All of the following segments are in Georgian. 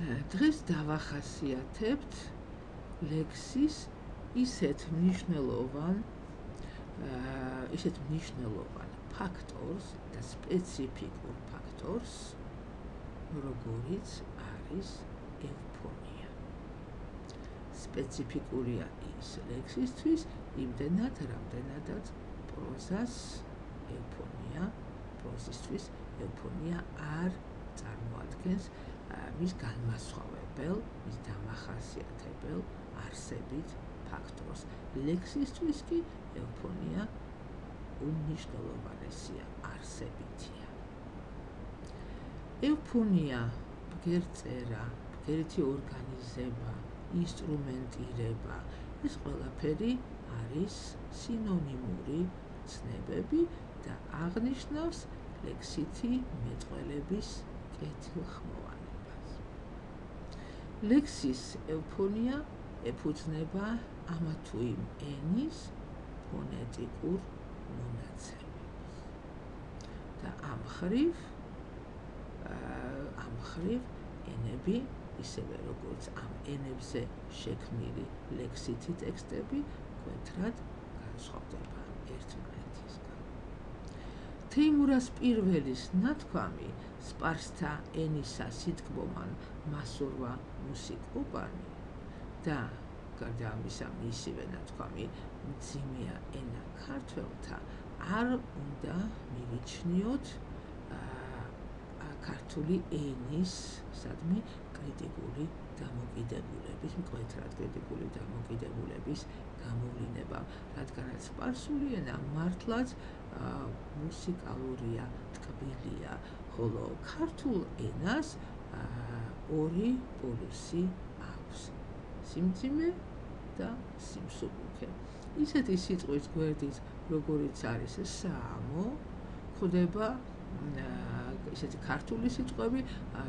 დღეს დავახასიათებთ ლექსის ისეთ მნიშვნელოვან ფაქტორს და სპეციფიკურ ფაქტორს, როგორიც არის ევფონია. სპეციფიკურია ის ლექსისთვის იმდენად, რამდენადაც პროზისთვის ევფონია არ წარმოადგენს მის განმასხვავებელ, მის დამახასიათებელ არსებით ფაქტორს. ლექსისთვის კი ევფონია უმნიშვნელოვანესია, არსებითია. ევფონია, ბგერწერა, ბგერითი ორგანიზება, ინსტრუმენტირება, ეს ყველაფერი არის სინონიმური ცნებები და აღნიშნავს ლექსითი მეტყველების კეთილხმოვანებას. ლექსის ევფონია ეფუძნება ამა თუ იმ ენის ფონეტიკურ მონაცემებს და ამ მხრივ ენები, ისევე როგორც ამ ენებზე შექმნილი ლექსითი ტექსტები, მკვეთრად განსხვავდება ერთმანეთისგან. თეიმურას პირველის ნათქვამი სპარსთა ენისა სიტკბომან მასურვა მუსიკოპანი და გარდა ამისა მისივე ნათქვამი მძიმეა ენა ქართველთა არ უნდა მივიჩნიოთ ქართული ენის კრიტიკული დამოკიდებულების, მკვეთრად კრიტიკული დამოკიდებულების გამოვლინება, რადგანაც სპარსული ენა მართლაც მუსიკალურია, ტკბილია, ხოლო ქართულ ენას ორი პოლუსი აქვს: სიმძიმე და სიმსუბუქე. ისეთი სიტყვის გვერდით, როგორიც არის საამო, ხდება ისეთი ქართული სიტყვები,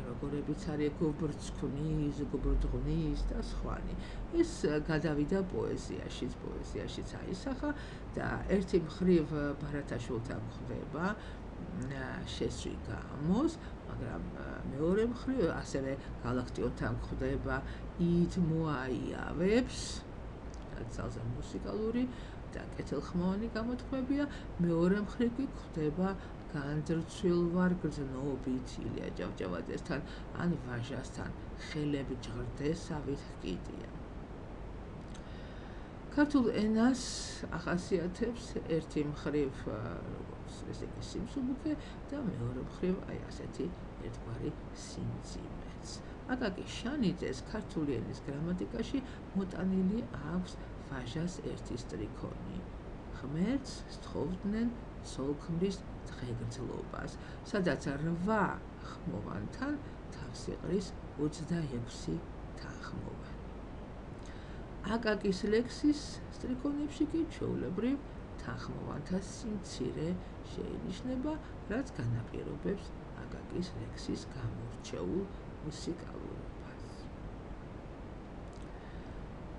როგორებიც არის გობრცქვნის, გობრდღნის და სხვანი. ეს გადავიდა პოეზიაშიც აისახა და ერთი მხრივ ბარათაშვილთან ხდება შესვი გამოს, მაგრამ მეორე მხრივ ასევე გალაქტიონთან ხდება ით მოაიავებს, რაც ძალზე მუსიკალური და კეთილხმოვანი გამოთქმებია, მეორე მხრივ კი ხდება განძრცვილ ვარ გრძნობით ილია ჭავჭავაძესთან ან ვაჟასთან ხელები ჯღრდესავით ჰკიდია. ქართულ ენას ახასიათებს ერთი მხრივ ესე იგი სიმსუბუქე და მეორე მხრივ ასეთი ერთგვარი სიმძიმეც. აკაკი შანიძეს ქართული ენის გრამატიკაში მოტანილი აქვს ვაჟას ერთი სტრიქონი. ღმერთს სთხოვდნენ ცოლ-ქმრის დღეგრძლობას, სადაც 8 ხმოვანთან თავს იყრის 26 თანხმოვანი. აკაკის ლექსის სტრიქონებში კი ჩვეულებრივ თანხმოვანთა სიმცირე შეინიშნება, რაც განაპირობებს აკაკის ლექსის გამორჩეულ მუსიკალურობას.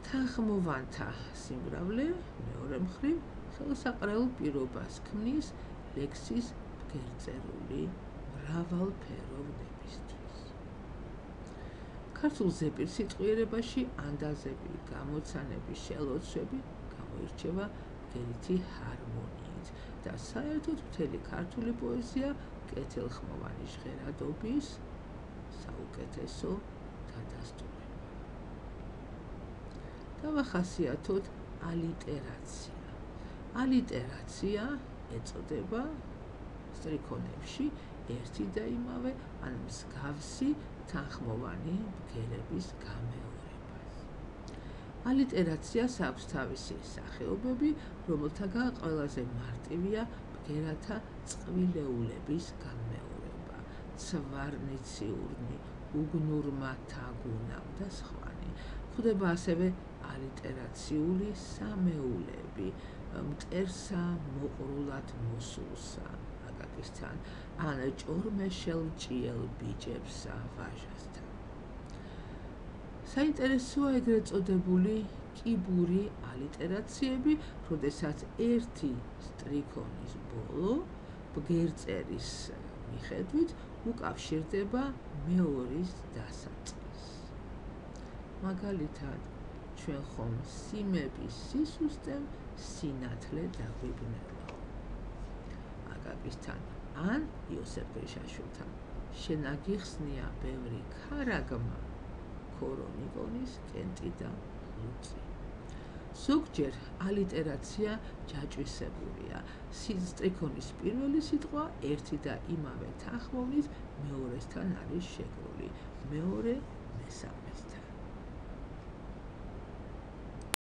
თანხმოვანთა სიმრავლე მეორე მხრივ ხელსაყრელ პირობას ქმნის ლექსის ბგერწერული მრავალფეროვნებისთვის. ქართულ ზეპირსიტყვიერებაში ანდაზები, გამოცანები, შელოცვები გამოირჩევა ბგერითი ჰარმონიით და საერთოდ მთელი ქართული პოეზია კეთილხმოვანი ჟღერადობის საუკეთესო დადასტურება. დავახასიათოთ ალიტერაცია. ალიტერაცია ეწოდება სტრიქონებში ერთი და იმავე ან მსგავსი თანხმოვანი ბგერების გამეორებას. ალიტერაციას აქვს თავისი სახეობები, რომელთაგან ყველაზე მარტივია ბგერათა წყვილეულების გამეორება, ცვარნიციურნი, უგნურმა თაგუნამ და სხვანი. ხდება ასევე ალიტერაციული სამეულები, მტერსა მოყრულად მოსულსა აკაკისთან, ან ჭორმეშელ ჭიელ ბიჭებსა ვაჟასთან. საინტერესოა ეგრეთ წოდებული კიბური ალიტერაციები, როდესაც ერთი სტრიქონის ბოლო ბგერწერის მიხედვით უკავშირდება მეორის დასაწყისს. მაგალითად, ჩვენ ხომ სიმების სისუსტემ სინათლე დაგვიბნევა. აკაკისთან ან იოსებ გრიშაშვილთან. შენ აგიხსნია ბევრი ქარაგმა, ქორონიკონის, კენტი და ლუწი. ზოგჯერ ალიტერაცია ჯაჭვისებულია. სტრიქონის პირველი სიტყვა ერთი და იმავე თანხმოვნის მეორესთან არის შეკრული, მეორე მესამესთან.